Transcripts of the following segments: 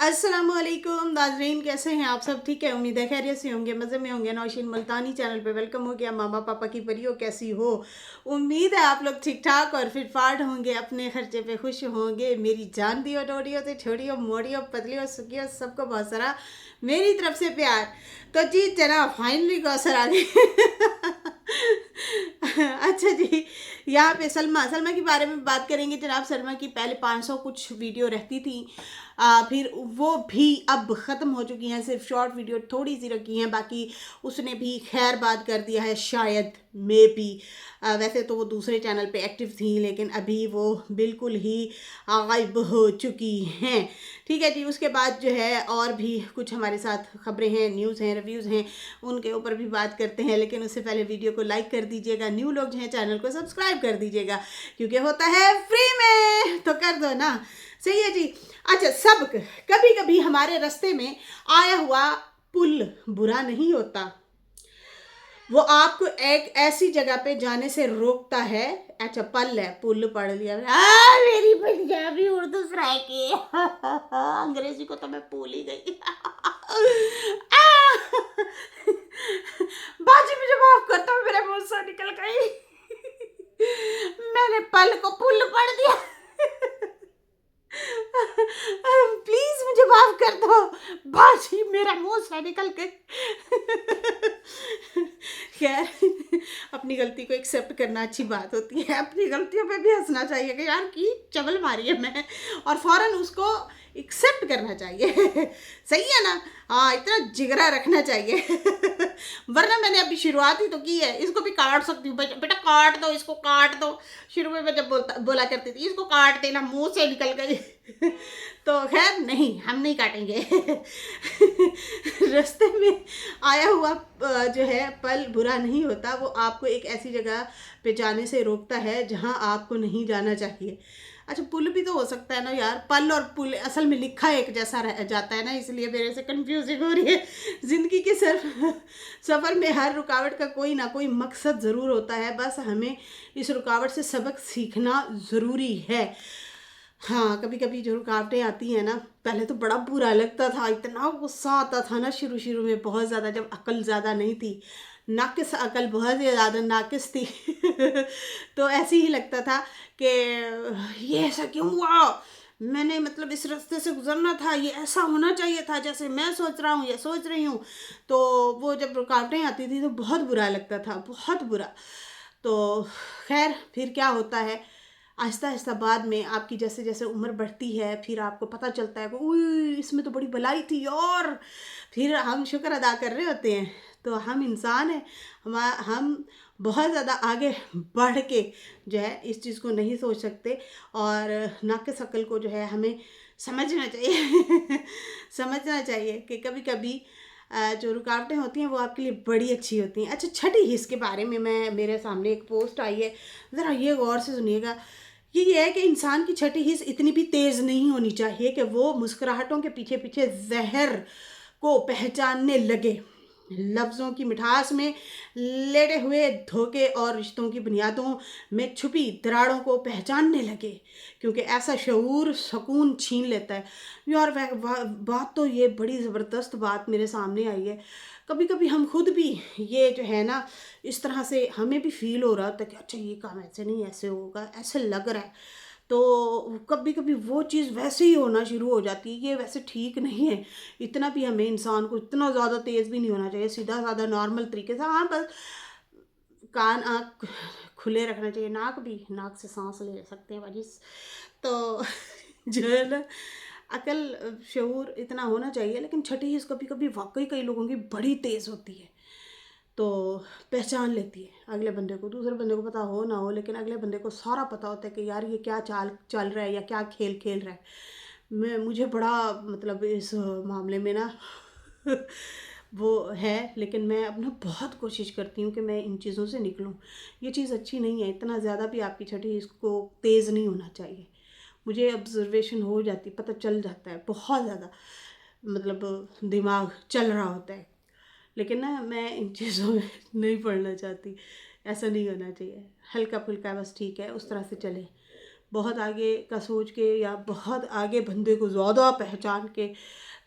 अस्सलामुअलैकुम नाज़रीन, कैसे हैं आप सब? ठीक है, उम्मीद है खैरियत से होंगे, मज़े में होंगे। नौशीन मुल्तानी चैनल पे वेलकम हो गया। मामा पापा की परियों, कैसी हो? उम्मीद है आप लोग ठीक ठाक और फिट फाट होंगे, अपने खर्चे पे खुश होंगे। मेरी जान दी डोडियो से छोड़ी हो, मोड़ी हो, पतली हो, सुखी हो, सबको बहुत सारा मेरी तरफ से प्यार। तो जी जनाब, फाइनली कौसर आ गई। अच्छा जी, यहाँ पे सलमा सलमा के बारे में बात करेंगे जनाब। सलमा की पहले 500 कुछ वीडियो रहती थी, फिर वो भी अब ख़त्म हो चुकी हैं, सिर्फ शॉर्ट वीडियो थोड़ी सी रखी हैं। बाकी उसने भी खैर बात कर दिया है, शायद मे बी। वैसे तो वो दूसरे चैनल पे एक्टिव थी, लेकिन अभी वो बिल्कुल ही गायब हो चुकी हैं। ठीक है जी, उसके बाद जो है और भी कुछ हमारे साथ खबरें हैं, न्यूज़ हैं, रिव्यूज़ हैं, उनके ऊपर भी बात करते हैं। लेकिन उससे पहले वीडियो को लाइक कर दीजिएगा, न्यू लोग जो हैं चैनल को सब्सक्राइब कर दीजिएगा, क्योंकि होता है फ्री में, तो कर दो ना। सही है जी। अच्छा, सब कभी कभी हमारे रास्ते में आया हुआ पुल बुरा नहीं होता, वो आपको एक ऐसी जगह पे जाने से रोकता है। अच्छा, पल है, पुल पढ़ लिया मेरी पंजाबी उर्दू सराय की। अंग्रेजी को तो मैं भूल ही गई। बाजी मुझे माफ करता हूँ, मेरे मुंह से निकल गई। मैंने पल को पुल पढ़ दिया। प्लीज मुझे माफ कर दो, बाजी मेरा मुंह से निकल गई। खैर, अपनी गलती को एक्सेप्ट करना अच्छी बात होती है। अपनी गलतियों पे भी हंसना चाहिए कि यार की चबल मारी है मैं, और फौरन उसको एक्सेप्ट करना चाहिए। सही है ना? हाँ, इतना जिगरा रखना चाहिए। वरना मैंने अभी शुरुआत ही तो की है, इसको भी काट सकती हूँ। बेटा काट दो, इसको काट दो। शुरू में मैं जब बोला करती थी इसको काट देना, मुंह से निकल गई। तो खैर नहीं, हम नहीं काटेंगे। रास्ते में आया हुआ जो है पल बुरा नहीं होता, वो आपको एक ऐसी जगह पे जाने से रोकता है जहां आपको नहीं जाना चाहिए। अच्छा, पुल भी तो हो सकता है ना यार। पल और पुल असल में लिखा एक जैसा रह जाता है ना, इसलिए मेरे से कंफ्यूजिंग हो रही है। ज़िंदगी के सफ़र में हर रुकावट का कोई ना कोई मकसद ज़रूर होता है, बस हमें इस रुकावट से सबक सीखना ज़रूरी है। हाँ, कभी कभी जो रुकावटें आती हैं ना, पहले तो बड़ा बुरा लगता था, इतना गुस्सा आता था ना शुरू शुरू में, बहुत ज़्यादा, जब अकल ज़्यादा नहीं थी, नाकिस अकल बहुत ही ज़्यादा नाकिस थी। तो ऐसे ही लगता था कि ये ऐसा क्यों हुआ, मैंने मतलब इस रास्ते से गुजरना था, ये ऐसा होना चाहिए था जैसे मैं सोच रहा हूँ या सोच रही हूँ। तो वो जब रुकावटें आती थी तो बहुत बुरा लगता था, बहुत बुरा। तो खैर, फिर क्या होता है, आहिस्ता आहिस्ता बाद में आपकी जैसे जैसे उम्र बढ़ती है, फिर आपको पता चलता है कि उई इसमें तो बड़ी भलाई थी, और फिर हम शुक्र अदा कर रहे होते हैं। तो हम इंसान हैं, हम बहुत ज़्यादा आगे बढ़ के जो है इस चीज़ को नहीं सोच सकते, और नाक़िस अक़ल को जो है हमें समझना चाहिए। समझना चाहिए कि कभी कभी जो रुकावटें होती हैं वो आपके लिए बड़ी अच्छी होती हैं। अच्छा, छठी हिस्स के बारे में मेरे सामने एक पोस्ट आई है, ज़रा ये गौर से सुनिएगा। ये है कि इंसान की छठी हिस्स इतनी भी तेज़ नहीं होनी चाहिए कि वो मुस्कुराहटों के पीछे पीछे जहर को पहचानने लगे, लफ्ज़ों की मिठास में लेटे हुए धोखे और रिश्तों की बुनियादों में छुपी दरारों को पहचानने लगे, क्योंकि ऐसा शऊर सुकून छीन लेता है। यार बात तो ये बड़ी ज़बरदस्त बात मेरे सामने आई है। कभी कभी हम खुद भी ये जो है ना, इस तरह से हमें भी फील हो रहा था कि अच्छा ये काम ऐसे नहीं, ऐसे होगा, ऐसे लग रहा है। तो कभी कभी वो चीज़ वैसे ही होना शुरू हो जाती है, ये वैसे ठीक नहीं है। इतना भी हमें इंसान को इतना ज़्यादा तेज़ भी नहीं होना चाहिए, सीधा साधा नॉर्मल तरीके से। हाँ, बस कान आँख खुले रखना चाहिए, नाक भी, नाक से सांस ले सकते हैं भाजी। तो जो है ना, अकल शऊर इतना होना चाहिए। लेकिन छठी हिस्स कभी कभी वाकई कई लोगों की बड़ी तेज़ होती है, तो पहचान लेती है अगले बंदे को। दूसरे बंदे को पता हो ना हो, लेकिन अगले बंदे को सारा पता होता है कि यार ये क्या चाल चल रहा है या क्या खेल खेल रहा है। मुझे बड़ा मतलब इस मामले में ना वो है, लेकिन मैं अपना बहुत कोशिश करती हूँ कि मैं इन चीज़ों से निकलूँ। ये चीज़ अच्छी नहीं है, इतना ज़्यादा भी आपकी छठी इसको तेज़ नहीं होना चाहिए। मुझे ऑब्जर्वेशन हो जाती, पता चल जाता है बहुत ज़्यादा, मतलब दिमाग चल रहा होता है। लेकिन ना मैं इन चीज़ों में नहीं पढ़ना चाहती, ऐसा नहीं होना चाहिए। हल्का फुल्का बस ठीक है, उस तरह से चले। बहुत आगे का सोच के या बहुत आगे बंदे को ज़्यादा पहचान के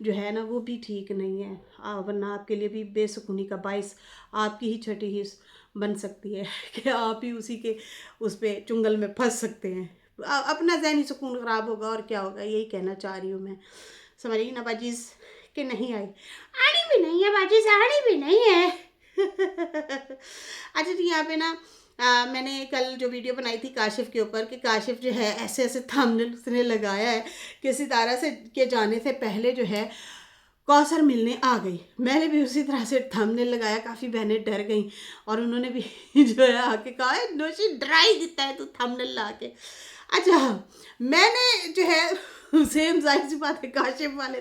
जो है ना, वो भी ठीक नहीं है। वरना आपके लिए भी बेसुकूनी का बाइस आपकी ही छठी ही बन सकती है कि आप ही उसी के उस पे चुंगल में फंस सकते हैं। अपना ज़हनी सुकून ख़राब होगा और क्या होगा, यही कहना चाह रही हूँ मैं। समझिए ना बाजीज़ कि नहीं आई, आड़ी भी नहीं है बाजीज़, आड़ी भी नहीं है। अच्छा जी, यहाँ पे ना मैंने कल जो वीडियो बनाई थी काशिफ के ऊपर कि काशिफ जो है ऐसे ऐसे थंबनेल उसने लगाया है कि सितारा से के जाने से पहले जो है कौसर मिलने आ गई। मैंने भी उसी तरह से थंबनेल लगाया, काफ़ी बहनें डर गई और उन्होंने भी जो है आके कहा नोशी डराई देता है तू थंबनेल ला के। अच्छा, मैंने जो है सेम जाहिर सी बात है काशिफ वाले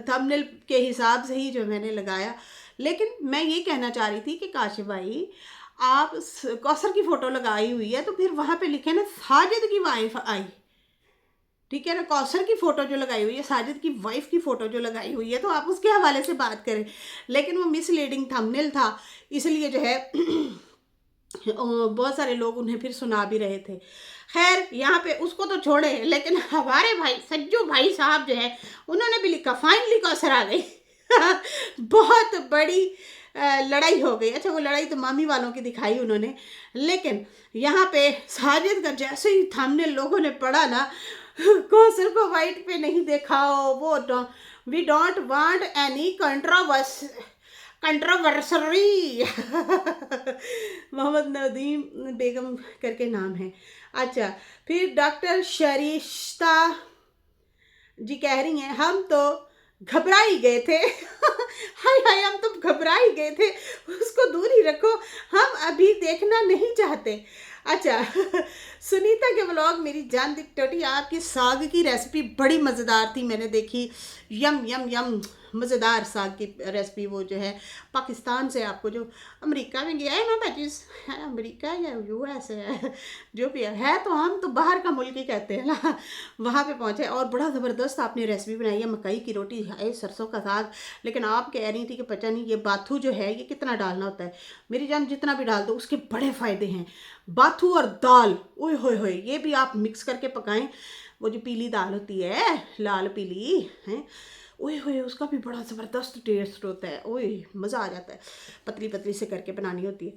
थंबनेल के हिसाब से ही जो मैंने लगाया, लेकिन मैं ये कहना चाह रही थी कि काशिफ भाई आप कौसर की फ़ोटो लगाई हुई है तो फिर वहाँ पे लिखे ना साजिद की वाइफ आई, ठीक है ना। कौसर की फ़ोटो जो लगाई हुई है, साजिद की वाइफ की फ़ोटो जो लगाई हुई है, तो आप उसके हवाले से बात करें। लेकिन वो मिसलीडिंग थंबनेल था, इसलिए जो है बहुत सारे लोग उन्हें फिर सुना भी रहे थे। खैर यहाँ पे उसको तो छोड़े, लेकिन हमारे भाई सज्जू भाई साहब जो है उन्होंने भी लिखा फाइनली कौसर आ गई। बहुत बड़ी लड़ाई हो गई। अच्छा, वो लड़ाई तो मामी वालों की दिखाई उन्होंने, लेकिन यहाँ पे साजिद का जैसे ही थंबनेल लोगों ने पढ़ा ना, कौसर को वाइट पे नहीं देखा हो, वो we don't want any controversy. Mohammad Nadeem Begum करके नाम है। अच्छा, फिर डॉक्टर शरिश्ता जी कह रही हैं हम तो घबरा ही गए थे। हाय हाय, हम तो घबरा ही गए थे, उसको दूर ही रखो, हम अभी देखना नहीं चाहते। अच्छा, सुनीता के व्लॉग मेरी जान दी टोटी, आपकी साग की रेसिपी बड़ी मज़ेदार थी, मैंने देखी। यम यम यम, मज़ेदार साग की रेसिपी। वो जो है पाकिस्तान से आपको जो अमेरिका में गया है ना बचीज, है अमेरिका या यूएस है, जो भी है तो हम तो बाहर का मुल्क ही कहते हैं ना, वहाँ पे पहुँचे और बड़ा ज़बरदस्त आपने रेसिपी बनाई है। मकई की रोटी है, सरसों का साग। लेकिन आप कह रही थी कि पता नहीं ये बाथू जो है ये कितना डालना होता है। मेरी जान जितना भी डाल दो उसके बड़े फ़ायदे हैं। बाथू और दाल, ओए होए होए, ये भी आप मिक्स करके पकाएं। वो जो पीली दाल होती है, लाल पीली है, ओए होए, उसका भी बड़ा ज़बरदस्त टेस्ट होता है। ओए मज़ा आ जाता है, पतली पतली से करके बनानी होती है।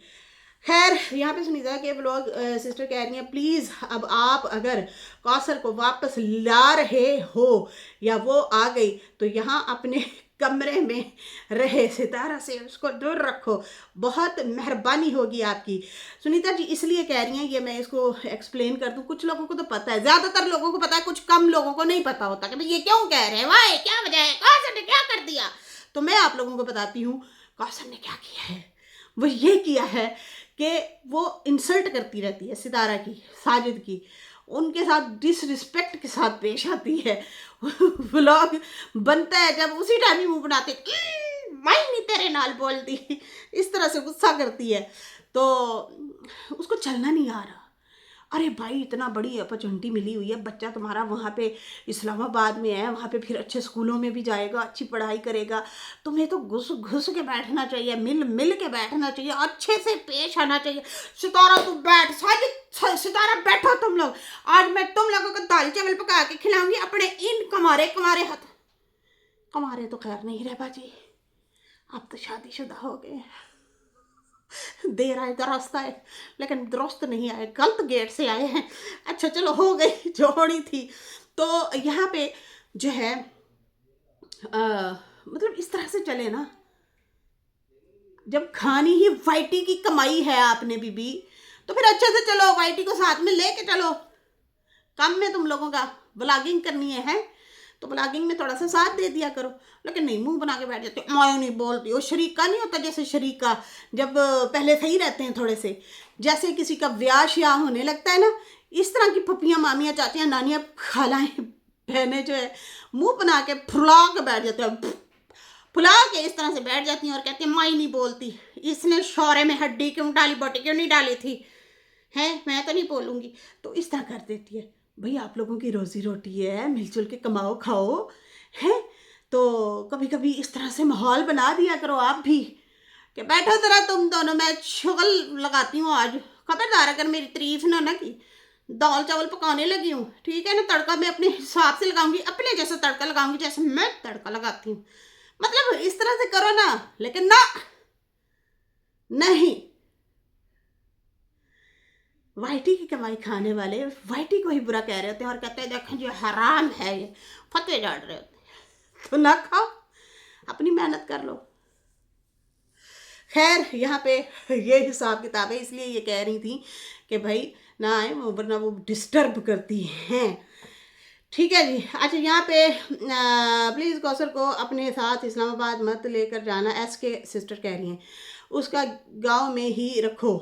खैर यहाँ पे सुनीता के ब्लॉग सिस्टर कह रही हैं प्लीज़ अब आप अगर कौसर को वापस ला रहे हो या वो आ गई तो यहाँ अपने कमरे में रहे, सितारा से उसको दूर रखो, बहुत मेहरबानी होगी आपकी। सुनीता जी इसलिए कह रही हैं, ये मैं इसको एक्सप्लेन कर दूं, कुछ लोगों को तो पता है, ज़्यादातर लोगों को पता है, कुछ कम लोगों को नहीं पता होता कि भाई ये क्यों कह रहे हैं, वाह क्या वजह है, कौसर ने क्या कर दिया। तो मैं आप लोगों को बताती हूँ कौसर ने क्या किया है। वो ये किया है कि वो इंसल्ट करती रहती है सितारा की, साजिद की, उनके साथ डिसरिस्पेक्ट के साथ पेश आती है। व्लॉग बनता है जब उसी टाइम ही मुंह बनाते मैं नहीं तेरे नाल बोलती, इस तरह से गुस्सा करती है, तो उसको चलना नहीं आ रहा। अरे भाई इतना बड़ी अपॉर्चुनिटी मिली हुई है, बच्चा तुम्हारा वहाँ पे इस्लामाबाद में है, वहाँ पे फिर अच्छे स्कूलों में भी जाएगा, अच्छी पढ़ाई करेगा, तुम्हें तो घुस घुस के बैठना चाहिए, मिल मिल के बैठना चाहिए, अच्छे से पेश आना चाहिए। सितारा तू बैठ, साजिद सितारा बैठो तुम लोग, आज मैं तुम लोगों को दाल चावल पका के खिलाऊंगी अपने इन कमारे कमारे हाथ। कमारे तो खैर नहीं रहे बाजी, आप तो शादीशुदा हो गए, देर आए दुरुस्त आए, लेकिन दुरुस्त नहीं आए, गलत गेट से आए हैं। अच्छा चलो, हो गई जो होनी थी। तो यहाँ पे जो है मतलब इस तरह से चले ना, जब खानी ही वाइटी की कमाई है आपने बीबी, तो फिर अच्छे से चलो, वाइटी को साथ में लेके चलो। काम में तुम लोगों का व्लॉगिंग करनी है तो ब्लॉगिंग में थोड़ा सा साथ दे दिया करो, लेकिन नहीं मुंह बना के बैठ जाते, मैं नहीं बोलती। वो शरीका नहीं होता, जैसे शरीका जब पहले सही रहते हैं थोड़े से, जैसे किसी का ब्याह श्याह होने लगता है ना, इस तरह की पपियाँ मामियाँ चाचियाँ नानियाँ खालाएँ बहनें जो है मुंह बना के फुला के बैठ जाते हैं, फुला के इस तरह से बैठ जाती हैं और कहती हैं मैं नहीं बोलती, इसने शौरे में हड्डी क्यों डाली, बोटी क्यों नहीं डाली थी, है मैं तो नहीं बोलूँगी। तो इस तरह कर देती है। भाई आप लोगों की रोज़ी रोटी है, मिलजुल के कमाओ खाओ, हैं तो कभी कभी इस तरह से माहौल बना दिया करो आप भी, कि बैठो जरा तुम दोनों, मैं शुगल लगाती हूँ आज, खबरदार अगर मेरी तारीफ ना की दाल चावल पकाने लगी हूँ, ठीक है ना, तड़का मैं अपने हिसाब से लगाऊंगी, अपने जैसा तड़का लगाऊंगी जैसे मैं तड़का लगाती हूँ। मतलब इस तरह से करो ना, लेकिन ना, नहीं। वाइटी की कमाई खाने वाले वाइटी को ही बुरा कह रहे होते हैं और कहते हैं देखें ये हराम है, ये फतवे डाल रहे होते हैं। तो ना खाओ, अपनी मेहनत कर लो। खैर यहाँ पे ये हिसाब किताब है, इसलिए ये कह रही थी कि भाई ना आए, वरना वो डिस्टर्ब करती हैं। ठीक है जी। अच्छा यहाँ पे प्लीज़ कौसर को अपने साथ इस्लामाबाद मत लेकर जाना, के सिस्टर कह रही हैं, उसका गांव में ही रखो।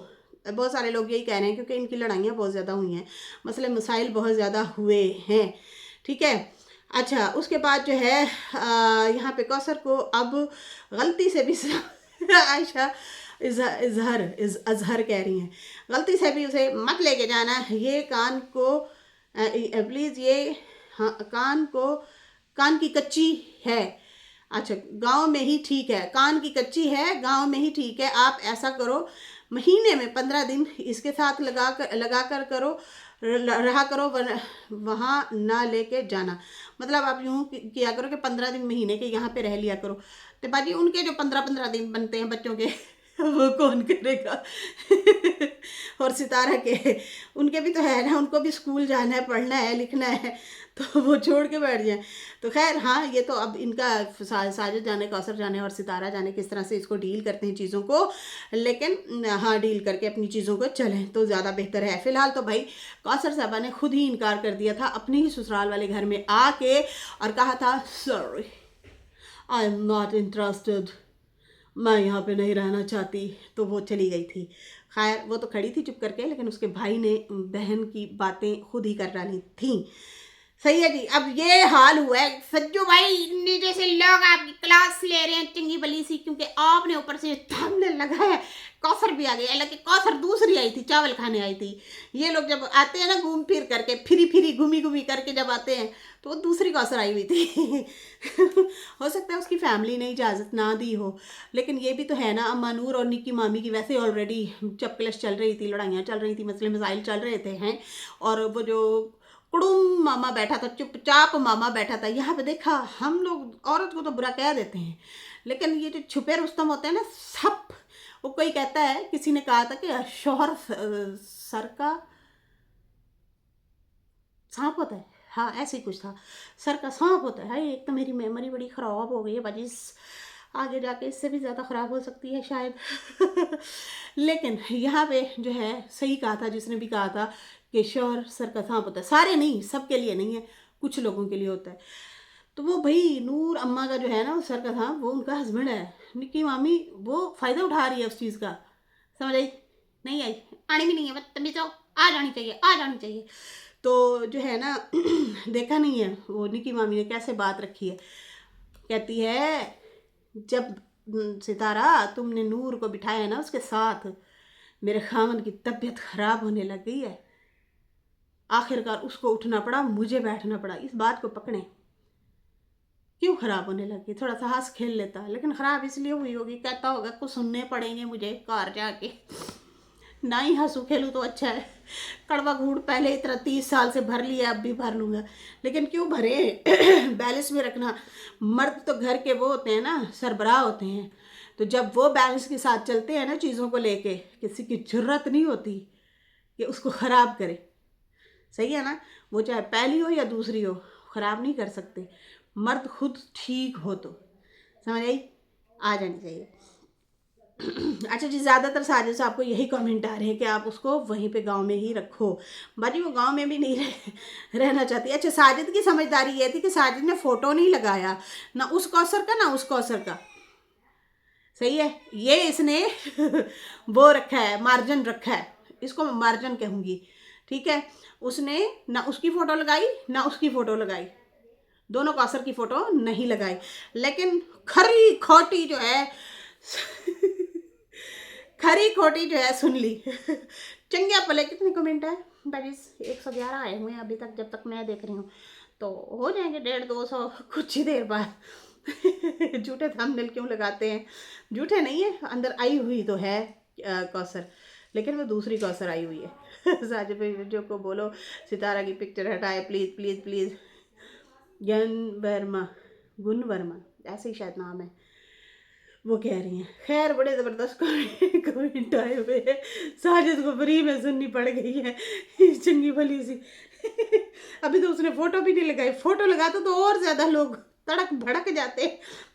बहुत सारे लोग यही कह रहे हैं क्योंकि इनकी लड़ाइयाँ बहुत ज़्यादा हुई हैं, मसले मसाइल बहुत ज़्यादा हुए हैं। ठीक है। अच्छा उसके बाद जो है यहाँ पे कौसर को अब गलती से भी आयशा अजहर कह रही हैं, गलती से भी उसे मत लेके जाना, ये कान को प्लीज़, ये हाँ कान की कच्ची है। अच्छा गांव में ही ठीक है, कान की कच्ची है, गांव में ही ठीक है। आप ऐसा करो, महीने में 15 दिन इसके साथ लगा कर करो, रहा करो, वहाँ ना लेके जाना। मतलब आप यूँ किया करो कि 15 दिन महीने के यहाँ पे रह लिया करो। तो बाकी उनके जो 15-15 दिन बनते हैं बच्चों के वो कौन करेगा। और सितारा के, उनके भी तो है ना, उनको भी स्कूल जाना है, पढ़ना है, लिखना है, तो वो छोड़ के बैठ जाए। तो खैर हाँ, ये तो अब इनका साजिद जाने, कौसर जाने और सितारा जाने किस तरह से इसको डील करते हैं चीज़ों को, लेकिन हाँ डील करके अपनी चीज़ों को चलें तो ज़्यादा बेहतर है। फ़िलहाल तो भाई कौसर साहबा ने खुद ही इनकार कर दिया था अपने ही ससुराल वाले घर में आके और कहा था sorry I am not interested, मैं यहाँ पे नहीं रहना चाहती, तो वो चली गई थी। खैर वो तो खड़ी थी चुप करके, लेकिन उसके भाई ने बहन की बातें खुद ही कर डाली थी। सही है जी। अब ये हाल हुआ है सज्जू भाई, इतने जैसे लोग आपकी क्लास ले रहे हैं चंगी भली सी, क्योंकि आपने ऊपर से थामने लगा है। कौसर भी आ गई, हालांकि कौसर दूसरी आई थी, चावल खाने आई थी। ये लोग जब आते हैं ना घूम फिर करके, फिरी घूमी घूमी करके जब आते हैं, तो वो दूसरी कौसर आई हुई थी। हो सकता है उसकी फैमिली ने इजाज़त ना दी हो, लेकिन ये भी तो है ना, अम्मा नूर और निक्की मामी की वैसे ऑलरेडी चपकलश चल रही थी, लड़ाइयाँ चल रही थी, मसले मसाइल चल रहे थे हैं। और वो जो कुड़ुम मामा बैठा था, चुपचाप मामा बैठा था। यहाँ पे देखा, हम लोग औरत को तो बुरा कह देते हैं, लेकिन ये जो छुपे रुस्तम होते हैं ना, सब वो कोई कहता है, किसी ने कहा था कि शोहर सर का सांप होता है, हाँ ऐसे ही कुछ था, सर का सांप होता है। एक तो मेरी मेमोरी बड़ी ख़राब हो गई है बाजी, आगे जाके इससे भी ज़्यादा ख़राब हो सकती है शायद। लेकिन यहाँ पे जो है सही कहा था जिसने भी कहा था कि शोहर सर का सांप होता है। सारे नहीं, सबके लिए नहीं है, कुछ लोगों के लिए होता है। तो वो भाई नूर अम्मा का जो है ना वो सर का सांप, वो उनका हस्बैंड है। निक्की मामी वो फ़ायदा उठा रही है उस चीज़ का, समझ आई? नहीं आई, आनी भी नहीं है, बदतमीज़ हो, आ जानी चाहिए, आ जानी चाहिए। तो जो है ना देखा नहीं है वो निक्की मामी ने कैसे बात रखी है। कहती है जब सितारा तुमने नूर को बिठाया ना उसके साथ, मेरे खामन की तबीयत खराब होने लग गई है। आखिरकार उसको उठना पड़ा, मुझे बैठना पड़ा। इस बात को पकड़े, क्यों खराब होने लगी? थोड़ा सा हंस खेल लेता, लेकिन खराब इसलिए हुई होगी, कहता होगा कुछ सुनने पड़ेंगे मुझे कार जाके। ना ही हंसू खेलूँ तो अच्छा है। कड़वा घूट पहले इतना 30 साल से भर लिया, अब भी भर लूँगा, लेकिन क्यों भरे? बैलेंस में रखना। मर्द तो घर के वो होते हैं ना, सरबराह होते हैं, तो जब वो बैलेंस के साथ चलते हैं ना चीज़ों को लेके, किसी की जरूरत नहीं होती कि उसको ख़राब करे। सही है ना? वो चाहे पहली हो या दूसरी हो, ख़राब नहीं कर सकते। मर्द खुद ठीक हो तो, समझ आई? आ जानी चाहिए। अच्छा जी, ज़्यादातर साजिद से आपको यही कमेंट आ रहे हैं कि आप उसको वहीं पे गांव में ही रखो। बाजी वो गांव में भी नहीं रहना चाहती। अच्छा साजिद की समझदारी ये थी कि साजिद ने फ़ोटो नहीं लगाया, ना उस कौसर का ना उस कौसर का। सही है, ये इसने वो रखा है, मार्जिन रखा है, इसको मैं मार्जिन कहूँगी। ठीक है, उसने ना उसकी फ़ोटो लगाई ना उसकी फ़ोटो लगाई, दोनों कौसर की फ़ोटो नहीं लगाई। लेकिन खरी खोटी जो है खरी खोटी जो है सुन ली। चंगे पले कितने कमेंट है भाई? 111 आए हुए हैं अभी तक, जब तक मैं देख रही हूँ, तो हो जाएंगे 150-200 कुछ ही देर बाद। झूठे थंबनेल क्यों लगाते हैं? झूठे नहीं है, अंदर आई हुई तो है कौसर, लेकिन वो दूसरी कौसर आई हुई है। साजिद भाई जो को बोलो सितारा की पिक्चर हटाए प्लीज़ प्लीज़ प्लीज़। गुन वर्मा ऐसे ही शायद नाम है, वो कह रही हैं। खैर बड़े ज़बरदस्त कमेंट आए हुए हैं। साजिद को फ्री में सुननी पड़ गई है चंगी भली सी। अभी तो उसने फ़ोटो भी नहीं लगाई, फ़ोटो लगाता तो और ज़्यादा लोग तड़क भड़क जाते,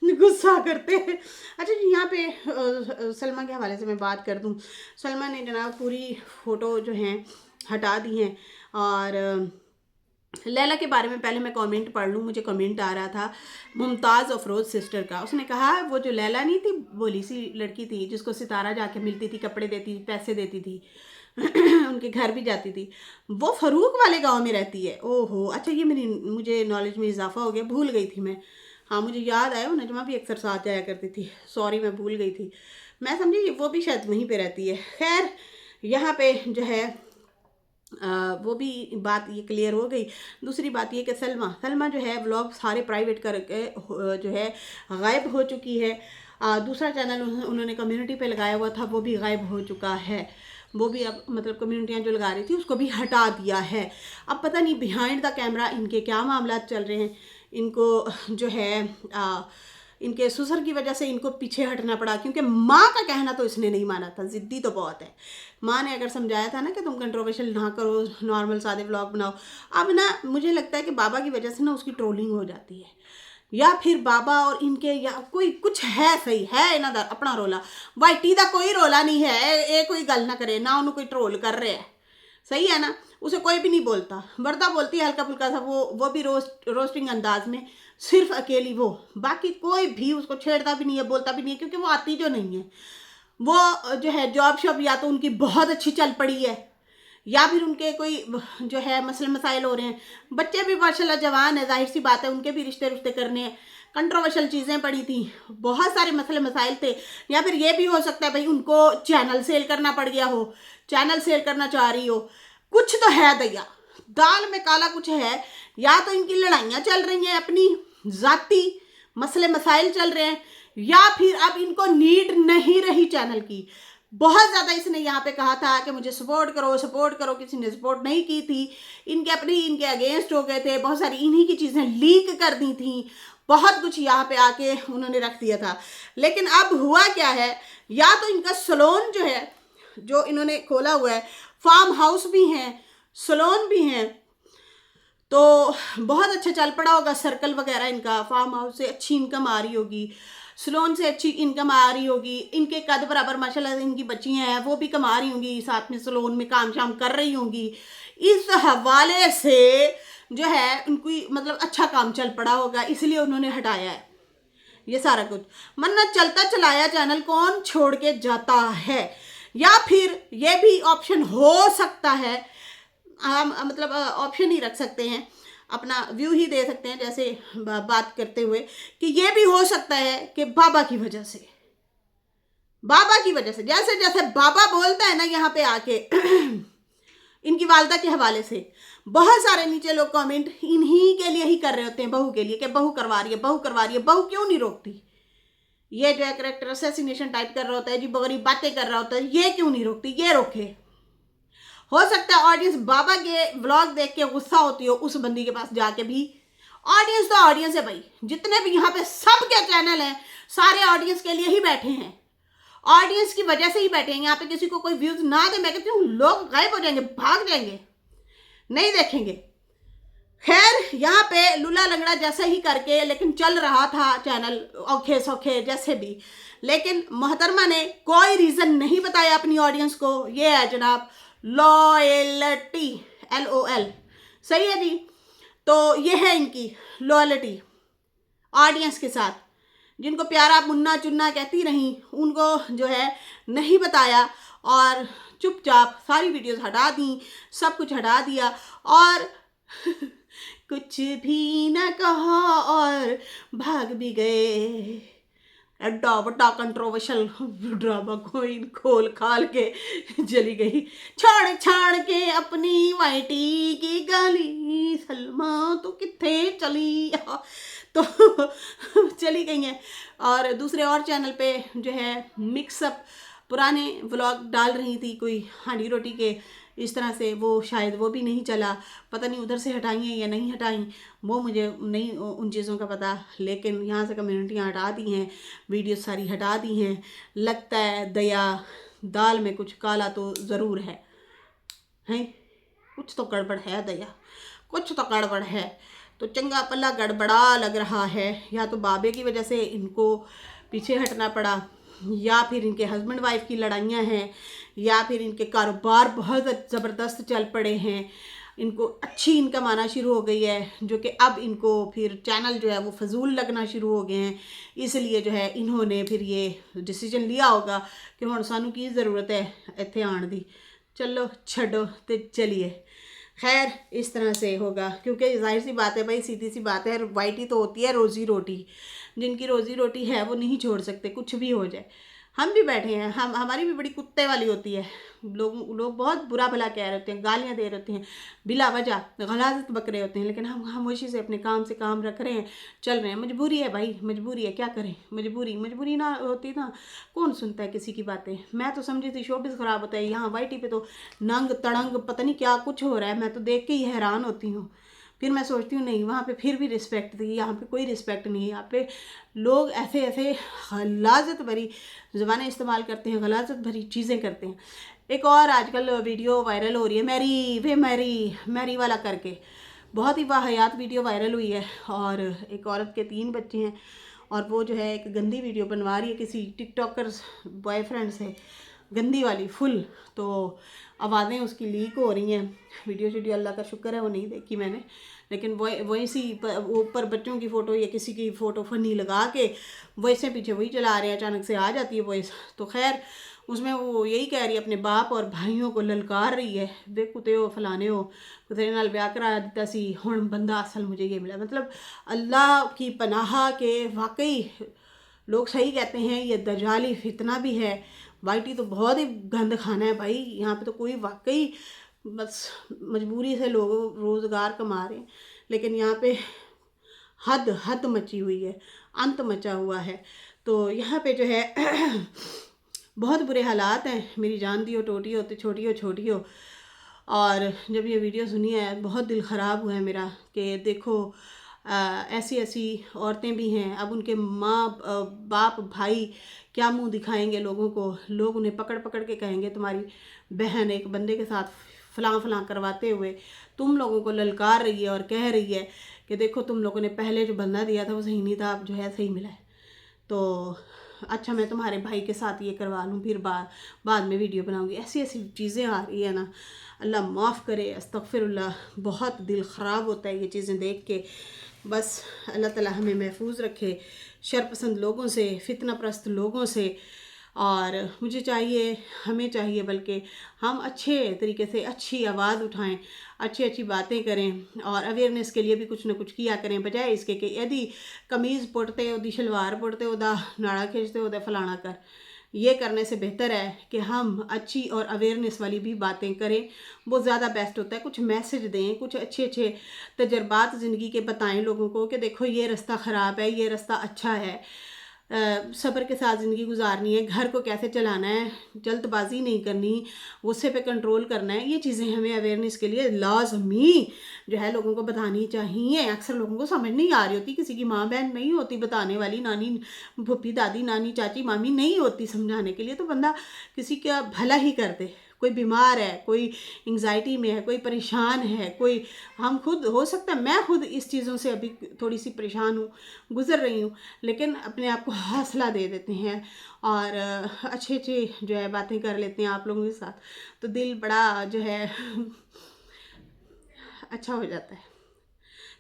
गुस्सा करते हैं। अच्छा जी, यहाँ पे सलमा के हवाले से मैं बात कर दूँ। सलमा ने जनाब पूरी फ़ोटो जो हैं हटा दी हैं। और लैला के बारे में पहले मैं कमेंट पढ़ लूँ। मुझे कमेंट आ रहा था मुमताज़ अफरोज़ सिस्टर का। उसने कहा वो जो लैला नहीं थी, भोली सी लड़की थी जिसको सितारा जाके मिलती थी, कपड़े देती, पैसे देती थी उनके घर भी जाती थी, वो फ़रूक वाले गांव में रहती है। ओहो, अच्छा ये मुझे नॉलेज में इजाफा हो गया, भूल गई थी मैं। हाँ मुझे याद आया, वो नजमा भी अक्सर साथ जाया करती थी। सॉरी मैं भूल गई थी, मैं समझी वो भी शायद वहीं पे रहती है। खैर यहाँ पे जो है वो भी बात ये क्लियर हो गई। दूसरी बात ये कि सलमा जो है व्लॉग सारे प्राइवेट करके जो है गायब हो चुकी है। दूसरा चैनल उन्होंने कम्युनिटी पे लगाया हुआ था, वो भी गायब हो चुका है। वो भी अब मतलब कम्युनिटियाँ जो लगा रही थी उसको भी हटा दिया है। अब पता नहीं बिहाइंड द कैमरा इनके क्या मामला चल रहे हैं। इनको जो है इनके ससुर की वजह से इनको पीछे हटना पड़ा, क्योंकि माँ का कहना तो इसने नहीं माना था, ज़िद्दी तो बहुत है। माँ ने अगर समझाया था ना कि तुम कंट्रोवर्शियल ना करो, नॉर्मल सादे व्लॉग बनाओ। अब ना मुझे लगता है कि बाबा की वजह से ना उसकी ट्रोलिंग हो जाती है, या फिर बाबा और इनके या कोई कुछ है, सही है इन्हों का अपना रोला। वाइटी का कोई रोला नहीं है, ये कोई गल ना करे ना, उन्होंने कोई ट्रोल कर रहे है, सही है ना। उसे कोई भी नहीं बोलता, वर्दा बोलती है हल्का फुल्का सा, वो भी रोस्टिंग अंदाज में, सिर्फ अकेली वो, बाकी कोई भी उसको छेड़ता भी नहीं है, बोलता भी नहीं है, क्योंकि वो आती जो नहीं है। वो जो है जॉब शॉब या तो उनकी बहुत अच्छी चल पड़ी है, या फिर उनके कोई जो है मसले मसाइल हो रहे हैं। बच्चे भी माशाल्लाह जवान है, जाहिर सी बात है उनके भी रिश्ते करने हैं। कंट्रोवर्शियल चीज़ें पड़ी थी, बहुत सारे मसले मसाइल थे। या फिर ये भी हो सकता है भाई उनको चैनल सेल करना पड़ गया हो, चैनल सेल करना चाह रही हो, कुछ तो है दैया, दाल में काला कुछ है। या तो इनकी लड़ाइयाँ चल रही हैं, अपनी ज़ाती मसले मसाइल चल रहे हैं, या फिर अब इनको नीड नहीं रही चैनल की। बहुत ज़्यादा इसने यहाँ पे कहा था कि मुझे सपोर्ट करो, किसी ने सपोर्ट नहीं की थी। इनके अगेंस्ट हो गए थे, बहुत सारी इन्हीं की चीज़ें लीक कर दी थी, बहुत कुछ यहाँ पे आके उन्होंने रख दिया था। लेकिन अब हुआ क्या है, या तो इनका सलोन जो है, जो इन्होंने खोला हुआ है, फार्म हाउस भी हैं, सलोन भी हैं, तो बहुत अच्छा चल पड़ा होगा सर्कल वगैरह इनका। फार्म हाउस से अच्छी इनकम आ रही होगी, सलोन से अच्छी इनकम आ रही होगी, इनके कद बराबर माशाल्लाह इनकी बच्चियां हैं, वो भी कमा रही होंगी, साथ में सलोन में काम शाम कर रही होंगी। इस हवाले से जो है उनकी मतलब अच्छा काम चल पड़ा होगा, इसलिए उन्होंने हटाया है ये सारा कुछ। वरना चलता चलाया चैनल कौन छोड़ के जाता है। या फिर ये भी ऑप्शन हो सकता है, हम मतलब ऑप्शन ही रख सकते हैं, अपना व्यू ही दे सकते हैं, जैसे बात करते हुए कि ये भी हो सकता है कि बाबा की वजह से जैसे जैसे बाबा बोलता है ना यहाँ पे आके इनकी वालदा के हवाले से बहुत सारे नीचे लोग कमेंट इन्हीं के लिए ही कर रहे होते हैं, बहू के लिए, कि बहू करवा रही है, बहू क्यों नहीं रोकती। ये जो है करेक्टर असैसिनेशन टाइप कर रहा होता है जी, बगरी बातें कर रहा होता है, ये क्यों नहीं रोकती, ये रोके। हो सकता है ऑडियंस बाबा के व्लॉग देख के गुस्सा होती हो उस बंदी के पास जाके भी। ऑडियंस तो ऑडियंस है भाई, जितने भी यहाँ पे सबके चैनल हैं सारे ऑडियंस के लिए ही बैठे हैं, ऑडियंस की वजह से ही बैठे हैं। यहाँ पे किसी को कोई व्यूज ना दे, मैं कहती हूँ लोग गायब हो जाएंगे, भाग जाएंगे, नहीं देखेंगे। खैर यहाँ पे लूला लंगड़ा जैसा ही करके लेकिन चल रहा था चैनल, औखे सौखे जैसे भी, लेकिन मोहतरमा ने कोई रीजन नहीं बताया अपनी ऑडियंस को। ये है जनाब लॉयल्टी, LOL, सही है जी। तो ये है इनकी लॉयल्टी ऑडियंस के साथ, जिनको प्यारा मुन्ना चुन्ना कहती रही उनको जो है नहीं बताया, और चुपचाप सारी वीडियोस हटा दी, सब कुछ हटा दिया, और कुछ भी न कहा और भाग भी गए। एड्डा बड्डा कंट्रोवर्शियल ड्रामा कोई खोल खाल के चली गई, छाड़ के अपनी वाइटी की गाली, सलमा तो किथे चली तो चली गई हैं। और दूसरे और चैनल पे जो है मिक्सअप पुराने व्लॉग डाल रही थी, कोई हांडी रोटी के इस तरह से वो शायद वो भी नहीं चला, पता नहीं उधर से हटाई हैं या नहीं हटाई, वो मुझे नहीं उन चीज़ों का पता। लेकिन यहाँ से कम्युनिटियाँ हटा दी हैं, वीडियो सारी हटा दी हैं। लगता है दया दाल में कुछ काला तो ज़रूर है, हैं कुछ तो गड़बड़ है दया, कुछ तो गड़बड़ है। तो चंगा पल्ला गड़बड़ा लग रहा है, या तो बाबे की वजह से इनको पीछे हटना पड़ा, या फिर इनके हस्बैंड वाइफ की लड़ाइयाँ हैं, या फिर इनके कारोबार बहुत ज़बरदस्त चल पड़े हैं, इनको अच्छी इनकम आना शुरू हो गई है, जो कि अब इनको फिर चैनल जो है वो फजूल लगना शुरू हो गए हैं। इसलिए जो है इन्होंने फिर ये डिसीजन लिया होगा कि हुण सानू की ज़रूरत है इत्थे आण दी, चलो छड्डो ते चलिए। खैर इस तरह से होगा, क्योंकि जाहिर सी बात है भाई, सीधी सी बात है, वाइटी तो होती है रोज़ी रोटी, जिनकी रोज़ी रोटी है वो नहीं छोड़ सकते कुछ भी हो जाए। हम भी बैठे हैं, हमारी भी बड़ी कुत्ते वाली होती है, लोग बहुत बुरा भला कह रहे होते हैं, गालियाँ दे रहे होते हैं, बिला वजह गलाजत बक रहे होते हैं, लेकिन हम खामोशी से अपने काम से काम रख रहे हैं, चल रहे हैं। मजबूरी है भाई, मजबूरी है, क्या करें, मजबूरी ना होती ना कौन सुनता है किसी की बातें। मैं तो समझी थी शोबिस ख़राब होता है, यहाँ वाईटी पे तो नंग तड़ंग पता नहीं क्या कुछ हो रहा है, मैं तो देख के ही हैरान होती हूँ। फिर मैं सोचती हूँ नहीं, वहाँ पे फिर भी रिस्पेक्ट थी, यहाँ पे कोई रिस्पेक्ट नहीं है। यहाँ पे लोग ऐसे ऐसे गलाजत भरी ज़बानें इस्तेमाल करते हैं, गलाजत भरी चीज़ें करते हैं। एक और आजकल वीडियो वायरल हो रही है, मैरी वाला करके, बहुत ही वाहियात वीडियो वायरल हुई है, और एक औरत के 3 बच्चे हैं, और वो जो है एक गंदी वीडियो बनवा रही है किसी टिकटॉकर बॉयफ्रेंड से, गंदी वाली फुल। तो आवाज़ें उसकी लीक हो रही हैं, वीडियो अल्लाह का शुक्र है वो नहीं देखी मैंने, लेकिन वही सी ऊपर बच्चों की फ़ोटो या किसी की फ़ोटो फनी लगा के वैसे पीछे वही चला रहे हैं, अचानक से आ जाती है वॉइस। तो खैर उसमें वो यही कह रही है, अपने बाप और भाइयों को ललकार रही है, वे कुत्ते हो फलाने हो, कुत्ते नाल ब्याह करा दिता सी, हुण बंदा असल मुझे ये मिला। मतलब अल्लाह की पनाह के वाकई लोग सही कहते हैं, ये दजाली फितना भी है। वाईटी तो बहुत ही गंद खाना है भाई, यहाँ पे तो कोई वाकई बस मजबूरी से लोग रोज़गार कमा रहे हैं, लेकिन यहाँ पे हद मची हुई है, अंत मचा हुआ है। तो यहाँ पे जो है बहुत बुरे हालात हैं। मेरी जान दी हो टोटी हो, तो छोटी हो। और जब ये वीडियो सुनी है बहुत दिल ख़राब हुआ है मेरा कि देखो ऐसी औरतें भी हैं। अब उनके माँ बाप भाई क्या मुंह दिखाएंगे लोगों को, लोग उन्हें पकड़ पकड़ के कहेंगे तुम्हारी बहन एक बंदे के साथ फलां करवाते हुए तुम लोगों को ललकार रही है और कह रही है कि देखो तुम लोगों ने पहले जो बंदा दिया था वो सही नहीं था, अब जो है सही मिला है, तो अच्छा मैं तुम्हारे भाई के साथ ये करवा लूँ, फिर बाद में वीडियो बनाऊँगी। ऐसी चीज़ें आ रही है ना, अल्लाह माफ़ करे, अस्तगफिरुल्लाह। बहुत दिल ख़राब होता है ये चीज़ें देख के। बस अल्लाह ताला हमें महफूज रखे शरपसंद लोगों से, फितना प्रस्त लोगों से। और हमें चाहिए बल्कि हम अच्छे तरीके से अच्छी आवाज़ उठाएं, अच्छी बातें करें, और अवेयरनेस के लिए भी कुछ ना कुछ किया करें, बजाय इसके कि यदि कमीज़ पुटते ओदी शलवार पुटते ओदा नाड़ा खींचते ओदा फलाना कर। ये करने से बेहतर है कि हम अच्छी और अवेयरनेस वाली भी बातें करें, वो ज़्यादा बेस्ट होता है। कुछ मैसेज दें, कुछ अच्छे तजर्बात ज़िंदगी के बताएं लोगों को कि देखो ये रास्ता ख़राब है, ये रास्ता अच्छा है, सब्र के साथ ज़िंदगी गुजारनी है, घर को कैसे चलाना है, जल्दबाजी नहीं करनी, गुस्से पे कंट्रोल करना है। ये चीज़ें हमें अवेयरनेस के लिए लाजमी जो है लोगों को बतानी चाहिए। अक्सर लोगों को समझ नहीं आ रही होती, किसी की माँ बहन नहीं होती बताने वाली, नानी फूफी दादी नानी चाची मामी नहीं होती समझाने के लिए, तो बंदा किसी का भला ही कर दे। कोई बीमार है, कोई एंग्जाइटी में है, कोई परेशान है, कोई हम खुद हो सकता है, मैं खुद इस चीज़ों से अभी थोड़ी सी परेशान हूँ, गुजर रही हूँ, लेकिन अपने आप को हौसला दे देते हैं और अच्छी जो है बातें कर लेते हैं आप लोगों के साथ, तो दिल बड़ा जो है अच्छा हो जाता है।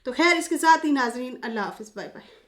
तो खैर इसके साथ ही नाजरीन, अल्लाह हाफिज़, बाय बाय।